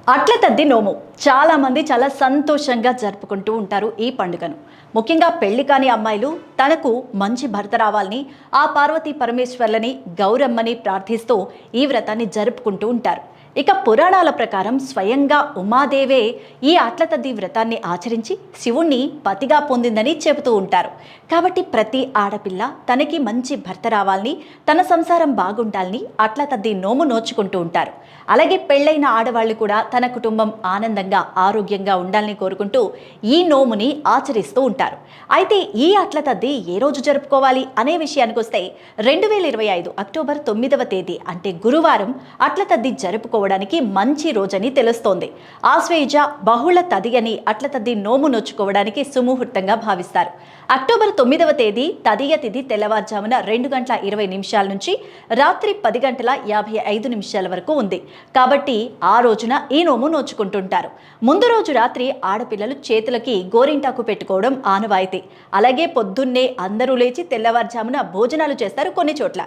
అట్ల తద్ది నోము చాలా మంది చాలా సంతోషంగా జరుపుకుంటూ ఉంటారు ఈ పండుగను. ముఖ్యంగా పెళ్లి కాని అమ్మాయిలు తనకు మంచి భర్త రావాలని ఆ పార్వతీ పరమేశ్వర్లని గౌరమ్మని ప్రార్థిస్తూ ఈ వ్రతాన్ని జరుపుకుంటూ ఉంటారు. ఇక పురాణాల ప్రకారం స్వయంగా ఉమాదేవే ఈ అట్ల తద్ది వ్రతాన్ని ఆచరించి శివుణ్ణి పతిగా పొందిందని చెబుతూ ఉంటారు. కాబట్టి ప్రతి ఆడపిల్ల తనకి మంచి భర్త రావాలని, తన సంసారం బాగుండాలని అట్ల తద్ది నోము నోచుకుంటూ ఉంటారు. అలాగే పెళ్ళైన ఆడవాళ్ళు కూడా తన కుటుంబం ఆనందంగా ఆరోగ్యంగా ఉండాలని కోరుకుంటూ ఈ నోముని ఆచరిస్తూ ఉంటారు. అయితే ఈ అట్ల తద్ది ఏ రోజు జరుపుకోవాలి అనే విషయానికి వస్తే 2025 అక్టోబర్ 9వ తేదీ అంటే గురువారం అట్ల తద్ది జరుపుకోవడానికి మంచి రోజని తెలుస్తోంది. ఆశ్వేజ బహుళ తది అని అట్ల తద్ది నోము నోచుకోవడానికి సుముహూర్తంగా భావిస్తారు. అక్టోబర్ 9వ తేదీ తదియ తిథి తెల్లవారుజామున 2:20 నుంచి రాత్రి 10:55 వరకు ఉంది. కాబట్టి ఆ రోజున ఈ నోము నోచుకుంటుంటారు. ముందు రోజు రాత్రి ఆడపిల్లలు చేతులకి గోరింటాకు పెట్టుకోవడం ఆనవాయితీ. అలాగే పొద్దున్నే అందరూ లేచి తెల్లవారుజామున భోజనాలు చేస్తారు కొన్ని చోట్ల.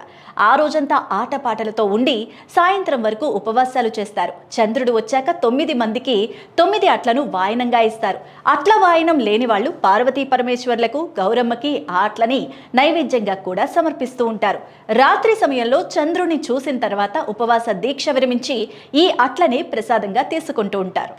ఆ రోజంతా ఆటపాటలతో ఉండి సాయంత్రం వరకు ఉపవాసాలు చేస్తారు. చంద్రుడు వచ్చాక 9 మందికి 9 అట్లను వాయనంగా ఇస్తారు. అట్ల వాయనం లేని వాళ్ళు పార్వతీ పరమేశ్వర్లకు గౌరమ్మకి ఆ అట్లని నైవేద్యంగా కూడా సమర్పిస్తూ ఉంటారు. రాత్రి సమయంలో చంద్రుని చూసిన తర్వాత ఉపవాస దీక్ష విరమించి ఈ అట్లని ప్రసాదంగా తీసుకుంటూ ఉంటారు.